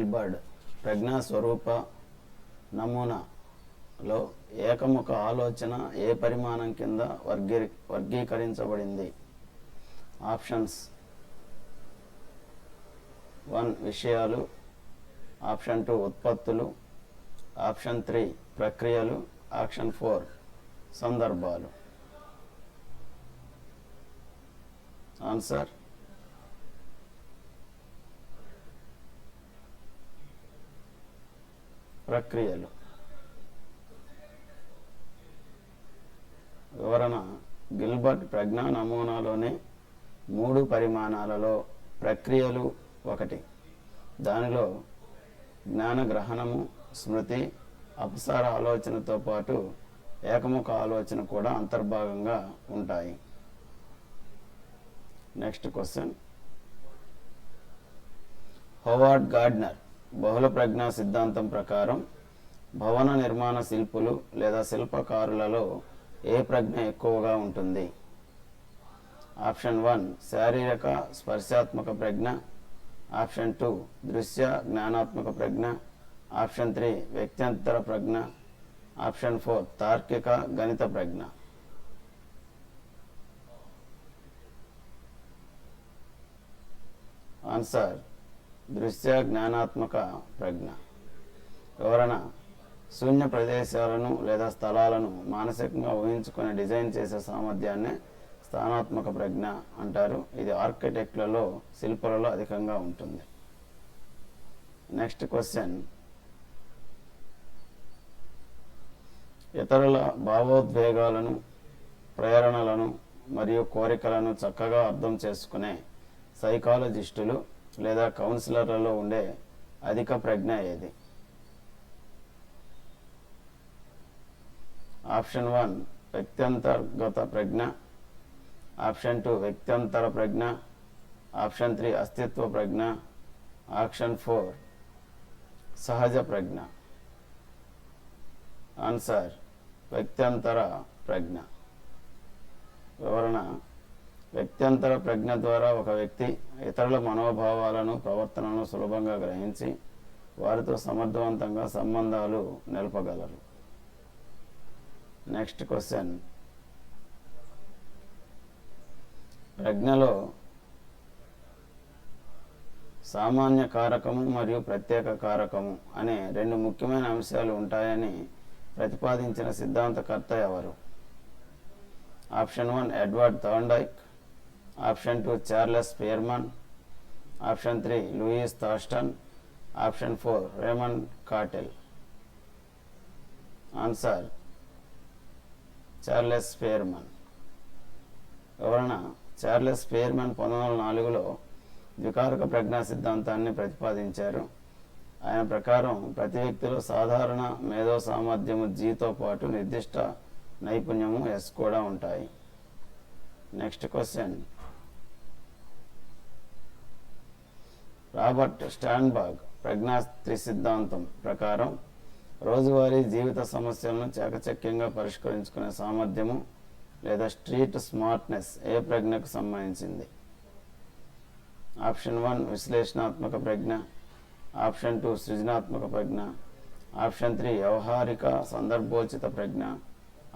Gilbert ప్రజ్ఞా స్వరూప నమూనాలో ఏకముఖ ఆలోచన ఏ పరిమాణం కింద వర్గీకరించబడింది? ఆప్షన్స్: 1 విషయాలు, ఆప్షన్ 2 ఉత్పత్తులు, ఆప్షన్ 3 ప్రక్రియలు, ఆప్షన్ 4 సందర్భాలు. ఆన్సర్: ప్రక్రియలు. వివరణ: గిల్బర్ట్ ప్రజ్ఞా నమూనాలోనే 3 పరిమాణాలలో ప్రక్రియలు ఒకటి. దానిలో జ్ఞానగ్రహణము, స్మృతి, అపసార ఆలోచనతో పాటు ఏకముఖ ఆలోచన కూడా అంతర్భాగంగా ఉంటాయి. Next question. హోవార్డ్ గార్డ్నర్ బహుళ ప్రజ్ఞా సిద్ధాంతం ప్రకారం భవన నిర్మాణ శిల్పులు లేదా శిల్పకారులలో ఏ ప్రజ్ఞ ఎక్కువగా ఉంటుంది? ఆప్షన్ 1 శారీరక స్పర్శాత్మక ప్రజ్ఞ, ఆప్షన్ 2 దృశ్య జ్ఞానాత్మక ప్రజ్ఞ, ఆప్షన్ 3 వ్యక్త్యంతర ప్రజ్ఞ, ఆప్షన్ 4 తార్కిక గణిత ప్రజ్ఞ. ఆన్సర్: దృశ్య జ్ఞానాత్మక ప్రజ్ఞ. వివరణ: శూన్య ప్రదేశాలను లేదా స్థలాలను మానసికంగా ఊహించుకొని డిజైన్ చేసే సామర్థ్యాన్ని స్థానాత్మక ప్రజ్ఞ అంటారు. ఇది ఆర్కిటెక్ట్లలో, శిల్పులలో అధికంగా ఉంటుంది. Next question. ఇతరుల భావోద్వేగాలను, ప్రేరణలను మరియు కోరికలను చక్కగా అర్థం చేసుకునే సైకాలజిస్టులు లేదా కౌన్సిలర్లలో ఉండే అధిక ప్రజ్ఞ ఏది? ఆప్షన్ 1 వ్యక్త్యంతర్గత ప్రజ్ఞ, ఆప్షన్ 2 వ్యక్త్యంతర ప్రజ్ఞ, ఆప్షన్ 3 అస్తిత్వ ప్రజ్ఞ, ఆప్షన్ 4 సహజ ప్రజ్ఞ. ఆన్సర్: వ్యక్త్యంతర ప్రజ్ఞ. వివరణ: వ్యక్త్యంతర ప్రజ్ఞ ద్వారా ఒక వ్యక్తి ఇతరుల మనోభావాలను, ప్రవర్తనను సులభంగా గ్రహించి వారితో సమర్థవంతంగా సంబంధాలు నిలపగలరు. Next question. ప్రజ్ఞలో సామాన్య కారకము మరియు ప్రత్యేక కారకము అనే 2 ముఖ్యమైన అంశాలు ఉంటాయని ప్రతిపాదించిన సిద్ధాంతకర్త ఎవరు? Option 1 Edward Thorndike, option 2 Charles Spearman, option 3 Louis Thurstone, option 4 Raymond Cattell. Answer: Charles Spearman. వివరణ: చార్లెస్ స్పియర్మన్ 1904లో ద్వికారక ప్రజ్ఞా సిద్ధాంతాన్ని ప్రతిపాదించారు. ఆయన ప్రకారం ప్రతి వ్యక్తిలో సాధారణ మేధో సామర్థ్యము జీతో పాటు నిర్దిష్ట నైపుణ్యము ఎస్ కూడా ఉంటాయి. Next question. రాబర్ట్ స్టాన్బర్గ్ ప్రజ్ఞా త్రిసిద్ధాంతం ప్రకారం రోజువారీ జీవిత సమస్యలను చాకచక్యంగా పరిష్కరించుకునే సామర్థ్యము లేదా స్ట్రీట్ స్మార్ట్నెస్ ఏ ప్రజ్ఞకు సంబంధించింది? ఆప్షన్ 1 విశ్లేషణాత్మక ప్రజ్ఞ, ఆప్షన్ 2 సృజనాత్మక ప్రజ్ఞ, ఆప్షన్ 3 వ్యవహారిక సందర్భోచిత ప్రజ్ఞ,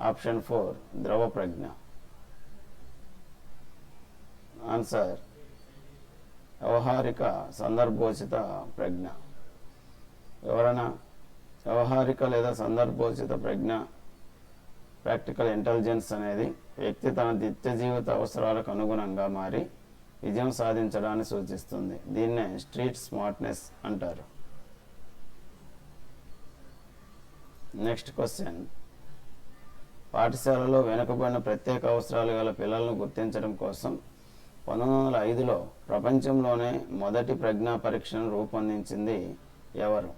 ఆప్షన్ 4 ద్రవ ప్రజ్ఞ. ఆన్సర్: వ్యవహారిక సందర్భోచిత ప్రజ్ఞ. వివరణ: వ్యవహారిక లేదా సందర్భోచిత ప్రజ్ఞ, ప్రాక్టికల్ ఇంటెలిజెన్స్ అనేది వ్యక్తి తన నిత్య జీవిత అవసరాలకు అనుగుణంగా మారి విజయం సాధించడాన్ని సూచిస్తుంది. దీన్నే స్ట్రీట్ స్మార్ట్నెస్ అంటారు. Next question. పాఠశాలలో వెనుకబడిన ప్రత్యేక అవసరాలు గల పిల్లలను గుర్తించడం కోసం 1905లో ప్రపంచంలోనే మొదటి ప్రజ్ఞా పరీక్షను రూపొందించింది ఎవరు?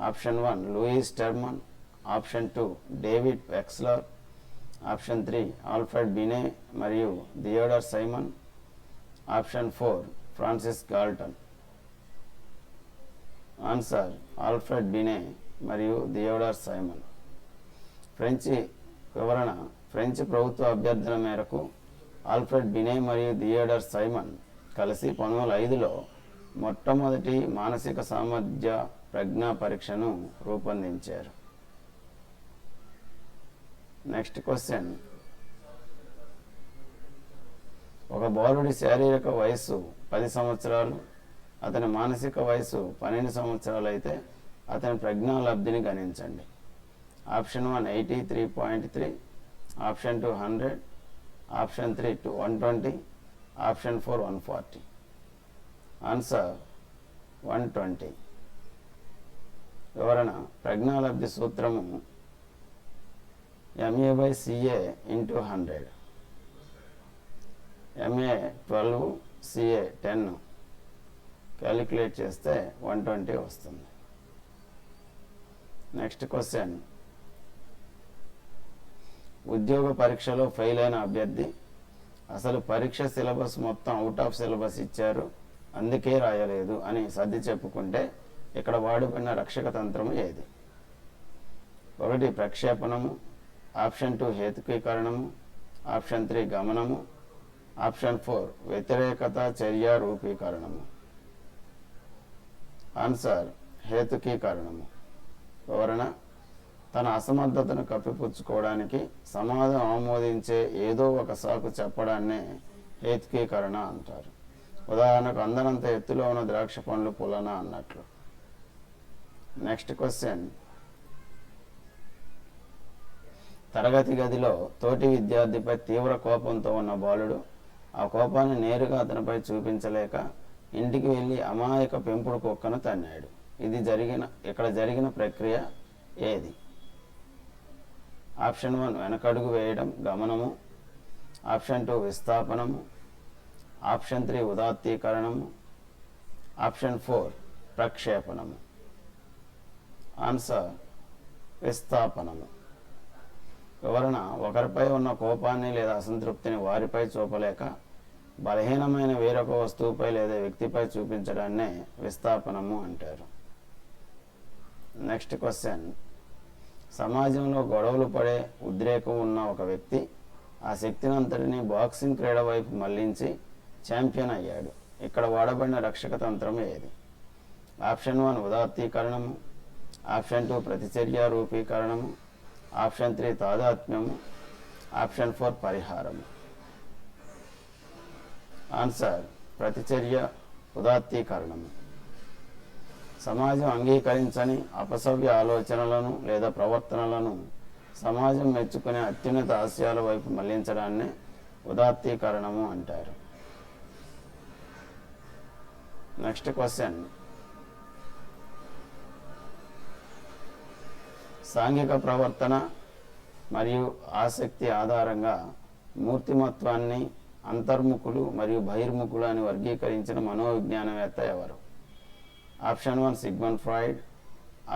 Option 1 Louis Terman, option 2 David Wechsler, option 3 Alfred Binet మరియు Theodore Simon, option 4 Francis Galton. Answer: Alfred Binet మరియు థియోడర్ సైమన్. వివరణ: ఫ్రెంచ్ ప్రభుత్వ అభ్యర్థన మేరకు ఆల్ఫ్రెడ్ బినే మరియు థియోడర్ సైమన్ కలిసి 1905లో మొట్టమొదటి మానసిక సామర్థ్య ప్రజ్ఞా పరీక్షను రూపొందించారు? నెక్స్ట్ క్వశ్చన్, ఒక బాలుడి శారీరక వయస్సు 10 సంవత్సరాలు, అతని మానసిక వయస్సు 12 సంవత్సరాలు అయితే అతని ప్రజ్ఞా లబ్ధిని గణించండి. Option 1 83.3, option 2 100, option 3 120, option 4 140. Answer 120. వివరణ: ప్రజ్ఞాలబ్ధి సూత్రము MA/CA × 100. MA 12, CA 10 క్యాలిక్యులేట్ చేస్తే 120 వస్తుంది. నెక్స్ట్ క్వశ్చన్, ఉద్యోగ పరీక్షలో ఫెయిల్ అయిన అభ్యర్థి అసలు పరీక్ష సిలబస్ మొత్తం అవుట్ ఆఫ్ సిలబస్ ఇచ్చారు, అందుకే రాయలేదు అని సర్ది చెప్పుకుంటే ఇక్కడ వాడుకున్న రక్షక తంత్రము ఏది? 1 ప్రక్షేపణము, ఆప్షన్ 2 హేతుకీకరణము, ఆప్షన్ 3 గమనము, ఆప్షన్ 4 వ్యతిరేకత చర్య రూపీకరణము. ఆన్సర్ హేతుకీకరణము. వివరణ: తన అసమర్థతను కప్పిపుచ్చుకోవడానికి సమాజం ఆమోదించే ఏదో ఒక సాకు చెప్పడాన్నే హేతుకీకరణ అంటారు. ఉదాహరణకు, అందనంత ఎత్తులో ఉన్న ద్రాక్ష పండ్లు పులన అన్నట్లు. నెక్స్ట్ క్వశ్చన్, తరగతి గదిలో తోటి విద్యార్థిపై తీవ్ర కోపంతో ఉన్న బాలుడు ఆ కోపాన్ని నేరుగా అతనిపై చూపించలేక ఇంటికి వెళ్ళి అమాయక పెంపుడు కుక్కను తన్నాడు. ఇక్కడ జరిగిన ప్రక్రియ ఏది? ఆప్షన్ 1 వెనకడుగు వేయడం గమనము, ఆప్షన్ 2 విస్థాపనము, ఆప్షన్ 3 ఉదాత్తీకరణము, ఆప్షన్ 4 ప్రక్షేపణము. ఆన్సర్ విస్థాపనము. వివరణ: ఒకరిపై ఉన్న కోపాన్ని లేదా అసంతృప్తిని వారిపై చూపలేక బలహీనమైన వేరొక వస్తువుపై లేదా వ్యక్తిపై చూపించడాన్నే విస్థాపనము అంటారు. నెక్స్ట్ క్వశ్చన్, సమాజంలో గొడవలు పడే ఉద్రేకం ఉన్న ఒక వ్యక్తి ఆ శక్తిని అంతటినీ బాక్సింగ్ క్రీడ వైపు మళ్లించి ఛాంపియన్ అయ్యాడు. ఇక్కడ వాడబడిన రక్షక తంత్రం ఏది? ఆప్షన్ 1 ఉదాత్తీకరణము, ఆప్షన్ 2 ప్రతిచర్య రూపీకరణము, ఆప్షన్ 3 తాదాత్మ్యము, ఆప్షన్ 4 పరిహారము. ఆన్సర్ ప్రతిచర్య ఉదాత్తీకరణము. సమాజం అంగీకరించని అపసవ్య ఆలోచనలను లేదా ప్రవర్తనలను సమాజం మెచ్చుకునే అత్యున్నత ఆశయాల వైపు మళ్లించడాన్ని ఉదాత్తీకరణము అంటారు. నెక్స్ట్ క్వశ్చన్, సాంఘిక ప్రవర్తన మరియు ఆసక్తి ఆధారంగా మూర్తిమత్వాన్ని అంతర్ముఖులు మరియు బహిర్ముఖులు అని వర్గీకరించిన మనోవిజ్ఞానవేత్త ఎవరు? Option 1 Sigmund Freud,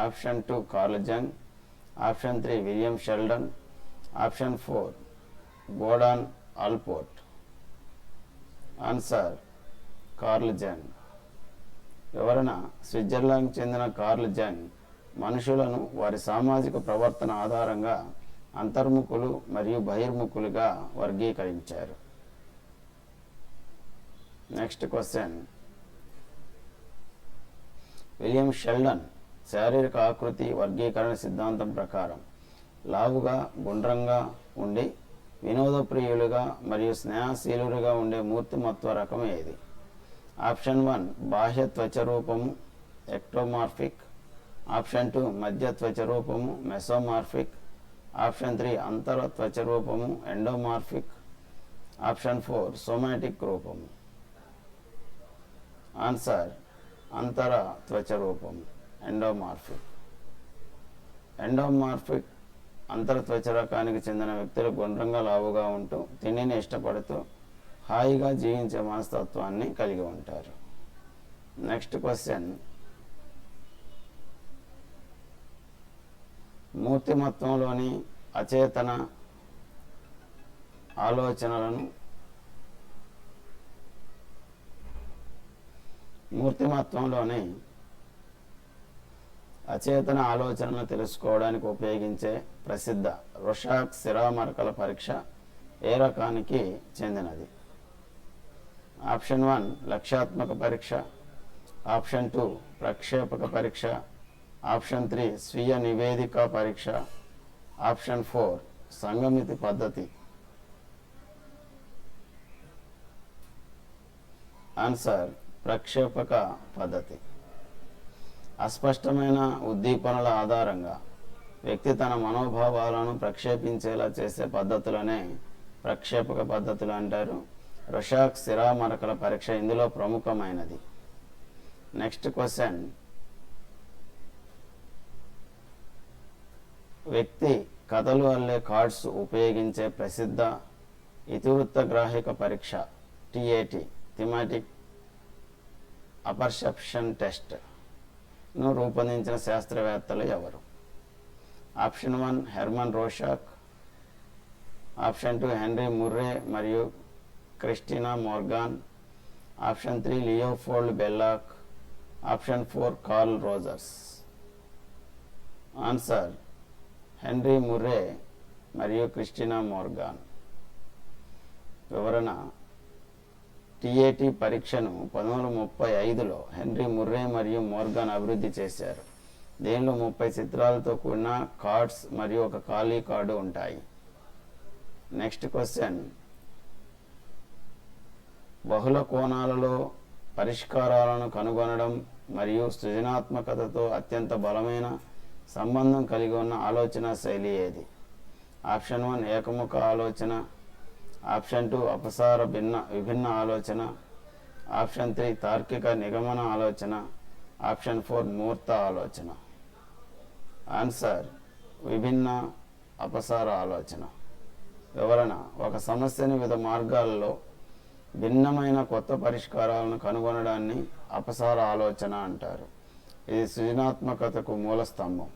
option 2 Carl Jung, option 3 William Sheldon, option 4 Gordon Allport. Answer Carl Jung. వివరణ: స్విట్జర్లాండ్కి చెందిన కార్ల్ జంగ్ మనుషులను వారి సామాజిక ప్రవర్తన ఆధారంగా అంతర్ముఖులు మరియు బహిర్ముఖులుగా వర్గీకరించారు. నెక్స్ట్ క్వశ్చన్, విలియం షెల్డన్ శారీరక ఆకృతి వర్గీకరణ సిద్ధాంతం ప్రకారం లావుగా గుండ్రంగా ఉండి వినోదప్రియులుగా మరియు స్నేహశీలుగా ఉండే మూర్తిమత్వ రకం ఏది? ఆప్షన్ 1 బాహ్య త్వచ రూపము ఎక్టోమార్ఫిక్, ఆప్షన్ 2 మధ్య త్వచ రూపము మెసోమార్ఫిక్, ఆప్షన్ 3 అంతర త్వచ రూపము ఎండోమార్ఫిక్, ఆప్షన్ 4 సోమాటిక్ రూపము. ఆన్సర్ అంతర త్వచ రూపము ఎండోమార్ఫిక్. ఎండోమార్ఫిక్ అంతర త్వచ రకానికి చెందిన వ్యక్తులు గుండ్రంగా లావుగా ఉంటూ తిండిని ఇష్టపడుతూ హాయిగా జీవించే మనస్తత్వాన్ని కలిగి ఉంటారు. నెక్స్ట్ క్వశ్చన్, మూర్తిమత్వంలోని అచేతన ఆలోచనలను మూర్తిమత్వంలోని అచేతన ఆలోచనలను తెలుసుకోవడానికి ఉపయోగించే ప్రసిద్ధ రొషాక్ సిరామర్కల పరీక్ష ఏ రకానికి చెందినది? ఆప్షన్ 1 లక్ష్యాత్మక పరీక్ష, ఆప్షన్ 2 ప్రక్షేపక పరీక్ష, ఆప్షన్ 3 స్వీయ నివేదిక పరీక్ష, ఆప్షన్ 4 సంగమితి పద్ధతి. ఆన్సర్ ప్రక్షేపక పద్ధతి. అస్పష్టమైన ఉద్దీపనల ఆధారంగా వ్యక్తి తన మనోభావాలను ప్రక్షేపించేలా చేసే పద్ధతులనే ప్రక్షేపక పద్ధతులు అంటారు. రొషాక్ సిరామరకల పరీక్ష ఇందులో ప్రముఖమైనది. నెక్స్ట్ క్వశ్చన్, వ్యక్తి కథలు అల్లే కార్డ్స్ ఉపయోగించే ప్రసిద్ధ ఇతివృత్త గ్రాహిక పరీక్ష టిఏటి థిమాటిక్ అపర్సెప్షన్ టెస్ట్ను రూపొందించిన శాస్త్రవేత్తలు ఎవరు? Option 1 Hermann Rorschach, option 2 Henry Murray మరియు Christina Morgan, option 3 Leopold Bellak, option 4 Carl Rogers. Answer Henry Murray మరియు క్రిస్టినా మోర్గాన్. వివరణ, టిఏటి పరీక్షను 1935లో హెన్రీ ముర్రే మరియు మోర్గాన్ అభివృద్ధి చేశారు. దీనిలో 30 చిత్రాలతో కూడిన కార్డ్స్ మరియు ఒక ఖాళీ కార్డు ఉంటాయి. నెక్స్ట్ క్వశ్చన్, బహుళ కోణాలలో పరిష్కారాలను కనుగొనడం మరియు సృజనాత్మకతతో అత్యంత బలమైన సంబంధం కలిగి ఉన్న ఆలోచన శైలి ఏది? ఆప్షన్ 1 ఏకముఖ ఆలోచన, ఆప్షన్ 2 అపసార విభిన్న ఆలోచన, ఆప్షన్ 3 తార్కిక నిగమన ఆలోచన, ఆప్షన్ 4 మూర్త ఆలోచన. ఆన్సర్ విభిన్న అపసార ఆలోచన. వివరణ, ఒక సమస్యని వివిధ మార్గాల్లో భిన్నమైన కొత్త పరిష్కారాలను కనుగొనడాన్ని అపసార ఆలోచన అంటారు. ఇది సృజనాత్మకతకు మూల స్తంభం.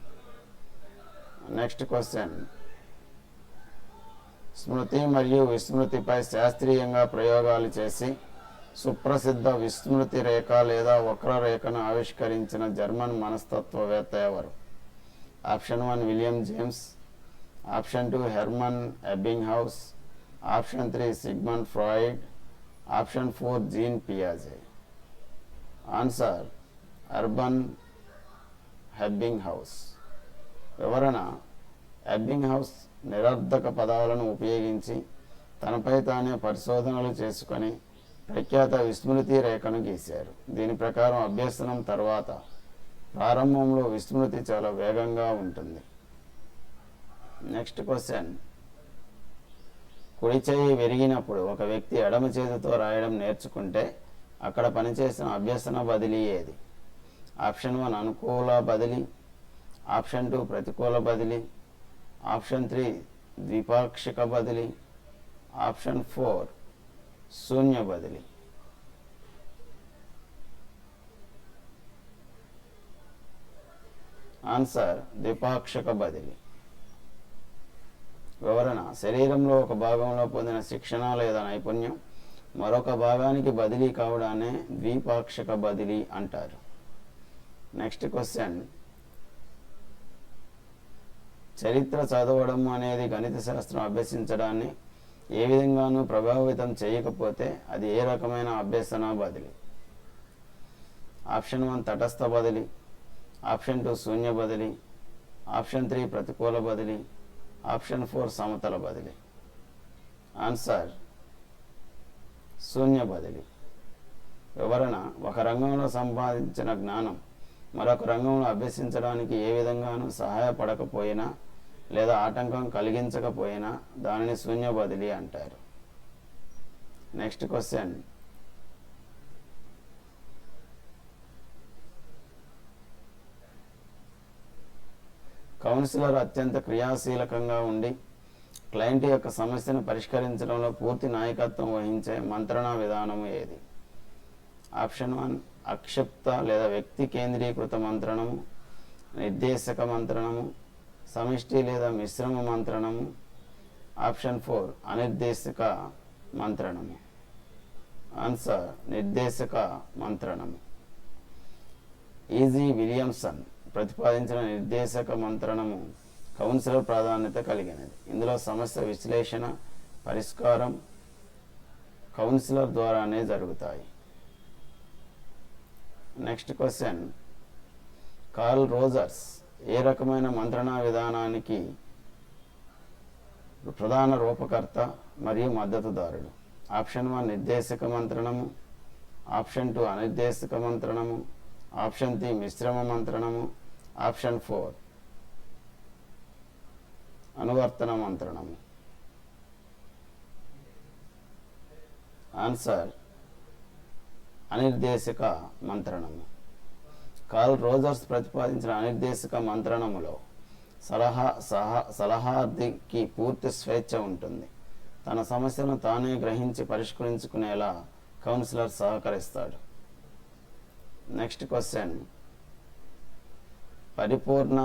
నెక్స్ట్ క్వశ్చన్, స్మృతి మరియు విస్మృతిపై శాస్త్రీయంగా ప్రయోగాలు చేసి సుప్రసిద్ధ విస్మృతి రేఖ లేదా వక్రరేఖను ఆవిష్కరించిన జర్మన్ మనస్తత్వవేత్త ఎవరు? Option 1 William James, option 2 Hermann Ebbinghaus, option 3 Sigmund Freud, option 4 Jean పియాజే. Answer Hermann Ebbinghaus. వివరణ, ఎబ్బింగ్హౌస్ నిరర్ధక పదాలను ఉపయోగించి తనపై తానే పరిశోధనలు చేసుకొని ప్రఖ్యాత విస్మృతి రేఖను గీశారు. దీని ప్రకారం అభ్యసనం తర్వాత ప్రారంభంలో విస్మృతి చాలా వేగంగా ఉంటుంది. నెక్స్ట్ క్వశ్చన్, కుడి చేయి విరిగినప్పుడు ఒక వ్యక్తి ఎడమ చేతితో రాయడం నేర్చుకుంటే అక్కడ పనిచేసిన అభ్యసన బదిలీ ఏది? ఆప్షన్ 1 అనుకూల బదిలీ, ఆప్షన్ 2 ప్రతికూల బదిలీ, ఆప్షన్ 3 ద్విపాక్షిక బదిలీ, ఆప్షన్ 4 శూన్య బదిలీ. ఆన్సర్ ద్విపాక్షిక బదిలీ. వివరణ, శరీరంలో ఒక భాగంలో పొందిన శిక్షణ లేదా నైపుణ్యం మరొక భాగానికి బదిలీ కావడాన్ని ద్విపాక్షిక బదిలీ అంటారు. నెక్స్ట్ క్వశ్చన్, చరిత్ర చదవడం అనేది గణిత శాస్త్రం అభ్యసించడాన్ని ఏ విధంగానూ ప్రభావితం చేయకపోతే అది ఏ రకమైన అభ్యసన బదిలీ? ఆప్షన్ 1 తటస్థ బదిలీ, ఆప్షన్ 2 శూన్య బదిలీ, ఆప్షన్ 3 ప్రతికూల బదిలీ, ఆప్షన్ 4 సమతల బదిలీ. ఆన్సర్ శూన్య బదిలీ. వివరణ, ఒక రంగంలో సంపాదించిన జ్ఞానం మరొక రంగంలో అభ్యసించడానికి ఏ విధంగానూ సహాయపడకపోయినా లేదా ఆటంకం కలిగించకపోయినా దానిని శూన్య బదిలీ అంటారు. నెక్స్ట్ క్వశ్చన్, కౌన్సిలర్ అత్యంత క్రియాశీలకంగా ఉండి క్లయింట్ యొక్క సమస్యను పరిష్కరించడంలో పూర్తి నాయకత్వం వహించే మంత్రణ విధానము ఏది? ఆప్షన్ 1 అక్షిప్త లేదా వ్యక్తి కేంద్రీకృత మంత్రణము, నిర్దేశక మంత్రణము, సమిష్టి లేదా మిశ్రమ మంత్రణము, ఆప్షన్ 4 అనిర్దేశక మంత్రణము. ఆన్సర్ నిర్దేశక మంత్రణము. ఈజీ విలియమ్సన్ ప్రతిపాదించిన నిర్దేశక మంత్రణము కౌన్సిలర్ ప్రాధాన్యత కలిగినది. ఇందులో సమస్య విశ్లేషణ, పరిష్కారం కౌన్సిలర్ ద్వారానే జరుగుతాయి. నెక్స్ట్ క్వశ్చన్, కార్ల్ రోజర్స్ ఏ రకమైన మంత్రణా విధానానికి ప్రధాన రూపకర్త మరియు మద్దతుదారుడు? ఆప్షన్ 1 నిర్దేశక మంత్రణము, ఆప్షన్ 2 అనిర్దేశక మంత్రణము, ఆప్షన్ 3 మిశ్రమ మంత్రణము, ఆప్షన్ 4 అనువర్తన మంత్రణము. ఆన్సర్ అనిర్దేశక మంత్రణము. కార్ల్ రోజర్స్ ప్రతిపాదించిన అనిర్దేశక మంత్రణములో సలహార్థికి పూర్తి స్వేచ్ఛ ఉంటుంది. తన సమస్యను తానే గ్రహించి పరిష్కరించుకునేలా కౌన్సిలర్ సహకరిస్తాడు. నెక్స్ట్ క్వశ్చన్, పరిపూర్ణ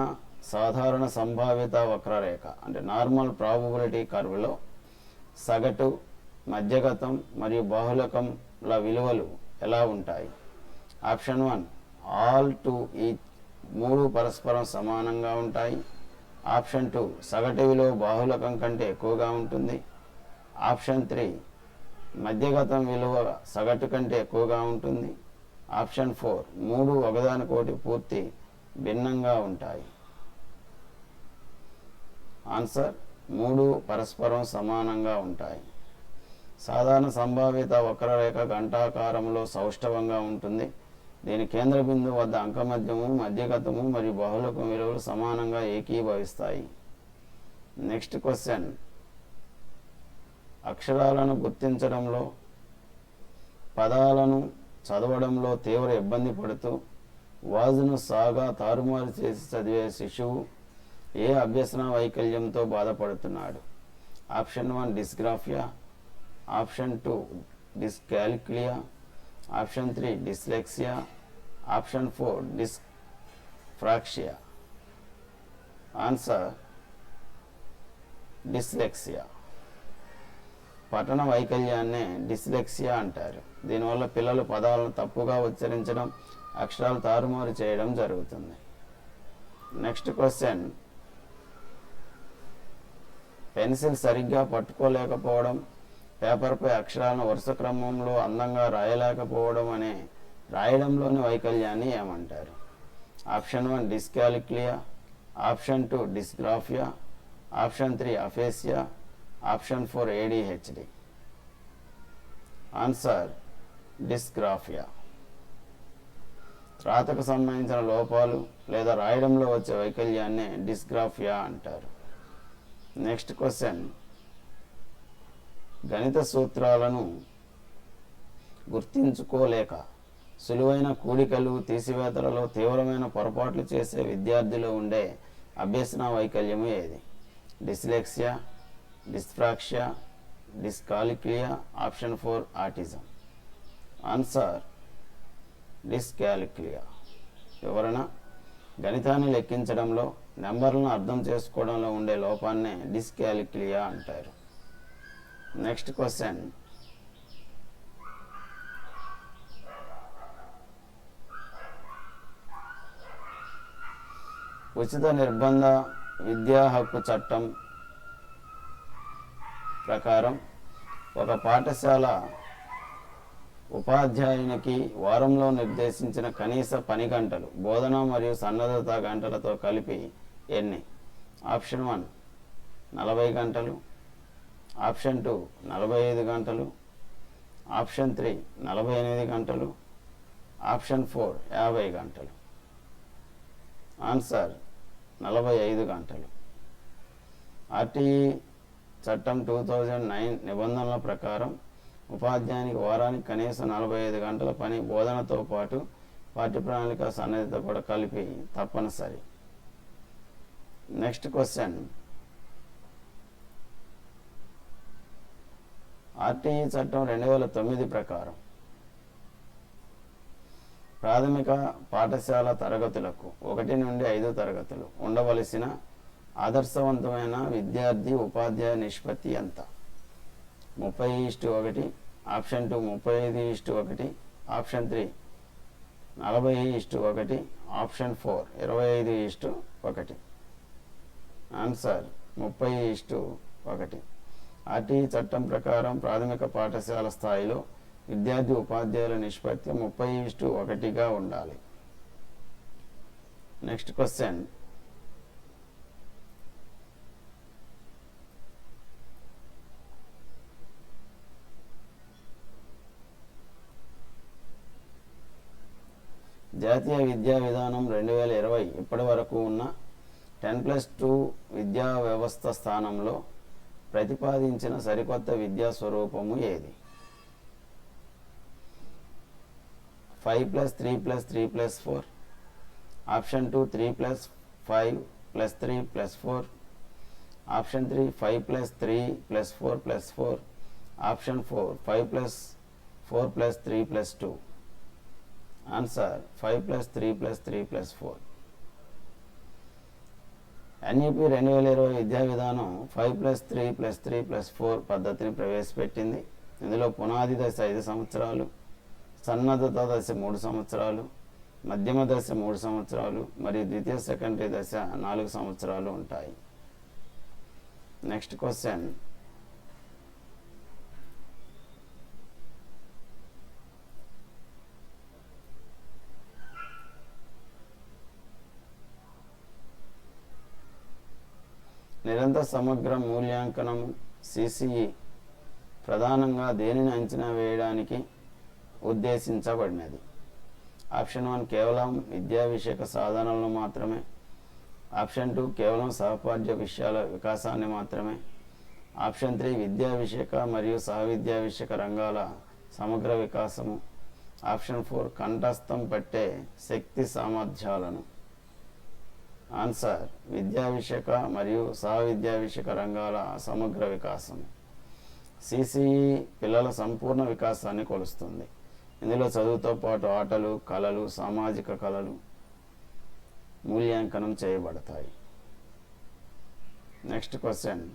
సాధారణ సంభావ్యత వక్రరేఖ అంటే నార్మల్ ప్రాబబిలిటీ కర్వ్లో సగటు, మధ్యగతం మరియు బాహుళకంల విలువలు ఎలా ఉంటాయి? ఆప్షన్ 1 ఆల్ టు ఈచ్, 3 పరస్పరం సమానంగా ఉంటాయి. ఆప్షన్ 2 సగటు విలువ బాహుళకం కంటే ఎక్కువగా ఉంటుంది. ఆప్షన్ 3 మధ్యగతం విలువ సగటు కంటే ఎక్కువగా ఉంటుంది. ఆప్షన్ 4 3 ఒకదానికొకటి పూర్తి భిన్నంగా ఉంటాయి. ఆన్సర్ 3 పరస్పరం సమానంగా ఉంటాయి. సాధారణ సంభావ్యత వక్రరేఖ గంటాకారంలో సౌష్ఠవంగా ఉంటుంది. దీని కేంద్ర బిందువు వద్ద అంకమధ్యము, మధ్యగతము మరియు బాహుళకం విలువలు సమానంగా ఏకీభవిస్తాయి. నెక్స్ట్ క్వశ్చన్, అక్షరాలను గుర్తించడంలో, పదాలను చదవడంలో తీవ్ర ఇబ్బంది పడుతూ వాజును సాగా తారుమారు చేసి చదివే శిశువు ఏ అభ్యసన వైకల్యంతో బాధపడుతున్నాడు? Option 1 dysgraphia, option 2 dyscalculia, option 3 dyslexia, option 4 dyspraxia. Answer dyslexia. పఠన వైకల్యాన్నే డిస్లెక్సియా అంటారు. దీనివల్ల పిల్లలు పదాలను తప్పుగా ఉచ్చరించడం, అక్షరాలు తారుమారు చేయడం జరుగుతుంది. నెక్స్ట్ క్వశ్చన్, పెన్సిల్ సరిగ్గా పట్టుకోలేకపోవడం, పేపర్పై అక్షరాలను వరుస క్రమంలో అందంగా రాయలేకపోవడం అనే రాయడంలోని వైకల్యాన్ని ఏమంటారు? Option 1 dyscalculia, option 2 dysgraphia, option 3 aphasia, option 4 ADHD. Answer dysgraphia. రాతకు సంబంధించిన లోపాలు లేదా రాయడంలో వచ్చే వైకల్యాన్నే డిస్గ్రాఫియా అంటారు. నెక్స్ట్ క్వశ్చన్, గణిత సూత్రాలను గుర్తించుకోలేక సులువైన కూడికలు, తీసివేతలలో తీవ్రమైన పొరపాట్లు చేసే విద్యార్థిలో ఉండే అభ్యసన వైకల్యము ఏది? Dyslexia, dyspraxia, dyscalculia, option 4 autism. Answer dyscalculia. వివరణ, గణితాన్ని లెక్కించడంలో, నెంబర్లను అర్థం చేసుకోవడంలో ఉండే లోపాన్నే డిస్కాలిక్యులియా అంటారు. నెక్స్ట్ క్వశ్చన్, ఉచిత నిర్బంధ విద్యా హక్కు చట్టం ప్రకారం ఒక పాఠశాల ఉపాధ్యాయునికి వారంలో నిర్దేశించిన కనీస పని గంటలు, బోధన మరియు సన్నద్ధత గంటలతో కలిపి ఎన్ని? ఆప్షన్ 1 40 గంటలు, ఆప్షన్ 2 45 గంటలు, ఆప్షన్ 3 48 గంటలు, ఆప్షన్ 4 50 గంటలు. ఆన్సర్ 45 గంటలు. ఆర్టీఈ చట్టం 2009 నిబంధనల ప్రకారం ఉపాధ్యాయునికి వారానికి కనీసం 45 గంటల పని, బోధనతో పాటు పాఠ్య ప్రణాళిక, సన్నద్ధత కూడా కలిపి తప్పనిసరి. నెక్స్ట్ క్వశ్చన్, ఆర్టీఈ చట్టం 2009 ప్రకారం ప్రాథమిక పాఠశాల తరగతులకు 1 నుండి 5 తరగతులు ఉండవలసిన ఆదర్శవంతమైన విద్యార్థి ఉపాధ్యాయ నిష్పత్తి ఎంత? 30:1, option 2 35:1, option 3 40:1, option 4 25:1. Answer 30:1. RTE చట్టం ప్రకారం ప్రాథమిక పాఠశాల స్థాయిలో విద్యార్థి ఉపాధ్యాయుల నిష్పత్తి 30:1గా ఉండాలి. నెక్స్ట్ క్వశ్చన్, జాతీయ విద్యా విధానం 2020 ఇప్పటి వరకు ఉన్న 10+2 విద్యా వ్యవస్థ స్థానంలో ప్రతిపాదించిన సరికొత్త విద్యా స్వరూపము ఏది? 5+3+3+4, option 2 3+5+3+4, option 3 5+3+4+4, option 4 5+4+3+2. Answer 5+3+3+4. NEP 2020 విద్యా విధానం 5+3+3+4 పద్ధతిని ప్రవేశపెట్టింది. ఇందులో పునాది దశ 5 సంవత్సరాలు, సన్నద్ధత దశ 3 సంవత్సరాలు, మధ్యమ దశ 3 సంవత్సరాలు మరియు ద్వితీయ సెకండరీ దశ 4 సంవత్సరాలు ఉంటాయి. నెక్స్ట్ క్వశ్చన్, నిరంతర సమగ్ర మూల్యాంకనం సిసిఈ ప్రధానంగా దేనిని అంచనా వేయడానికి ఉద్దేశించబడినది? ఆప్షన్ 1 కేవలం విద్యా విషయక సాధనలను మాత్రమే, ఆప్షన్ 2 కేవలం సహపాఠ్య విషయాల వికాసాన్ని మాత్రమే, ఆప్షన్ 3 విద్యా విషయక మరియు సహవిద్యా విషయక రంగాల సమగ్ర వికాసము, ఆప్షన్ 4 కంఠస్థం పట్టే శక్తి సామర్థ్యాలను. ఆన్సర్ విద్యా విషయక మరియు సహవిద్యా విషయక రంగాల సమగ్ర వికాసం. సిసిఈ పిల్లల సంపూర్ణ వికాసాన్ని కొలుస్తుంది. ఇందులో చదువుతో పాటు ఆటలు, కళలు, సామాజిక కళలు మూల్యాంకనం చేయబడతాయి. నెక్స్ట్ క్వశ్చన్,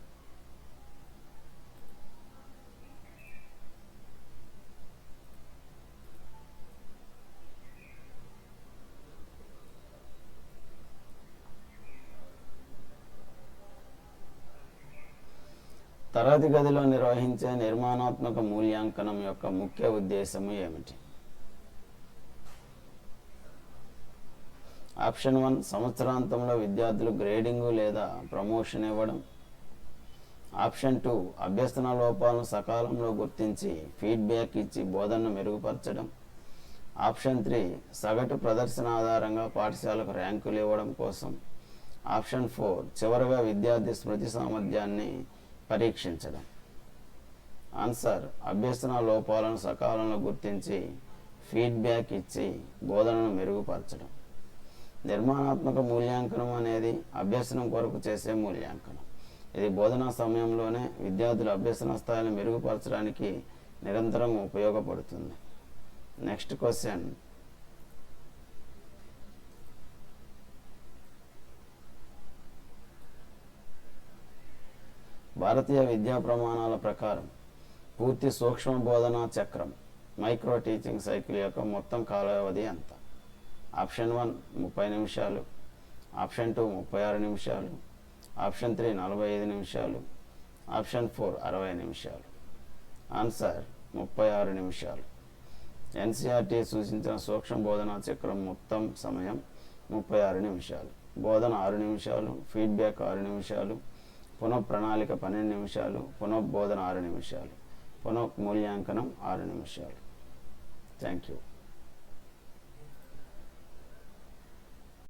తరగతి గదిలో నిర్వహించే నిర్మాణాత్మక మూల్యాంకనం యొక్క ముఖ్య ఉద్దేశము ఏమిటి? ఆప్షన్ 1 సంవత్సరాంతంలో విద్యార్థులు గ్రేడింగు లేదా ప్రమోషన్ ఇవ్వడం, ఆప్షన్ 2 అభ్యసన లోపాలను సకాలంలో గుర్తించి ఫీడ్బ్యాక్ ఇచ్చి బోధనను మెరుగుపరచడం, ఆప్షన్ 3 సగటు ప్రదర్శన ఆధారంగా పాఠశాలకు ర్యాంకులు ఇవ్వడం కోసం, ఆప్షన్ 4 చివరగా విద్యార్థి స్మృతి సామర్థ్యాన్ని పరీక్షించడం. ఆన్సర్ అభ్యసన లోపాలను సకాలంలో గుర్తించి ఫీడ్బ్యాక్ ఇచ్చి బోధనను మెరుగుపరచడం. నిర్మాణాత్మక మూల్యాంకనం అనేది అభ్యసనం కొరకు చేసే మూల్యాంకనం. ఇది బోధనా సమయంలోనే విద్యార్థుల అభ్యసన స్థాయిని మెరుగుపరచడానికి నిరంతరం ఉపయోగపడుతుంది. నెక్స్ట్ క్వశ్చన్, భారతీయ విద్యా ప్రమాణాల ప్రకారం పూర్తి సూక్ష్మ బోధనా చక్రం మైక్రో టీచింగ్ సైకిల్ యొక్క మొత్తం కాల వ్యవధి ఎంత? ఆప్షన్ 1 30 నిమిషాలు, ఆప్షన్ 2 36 నిమిషాలు, ఆప్షన్ 3 45 నిమిషాలు, ఆప్షన్ 4 60 నిమిషాలు. ఆన్సర్ 36 నిమిషాలు. ఎన్సిఆర్టీ సూచించిన సూక్ష్మ బోధనా చక్రం మొత్తం సమయం 36 నిమిషాలు. బోధన 6 నిమిషాలు, ఫీడ్బ్యాక్ 6 నిమిషాలు, పునఃప్రణాళిక 12 నిమిషాలు, పునఃబోధన 6 నిమిషాలు, పునఃమూల్యాంకనం 6 నిమిషాలు. Thank you.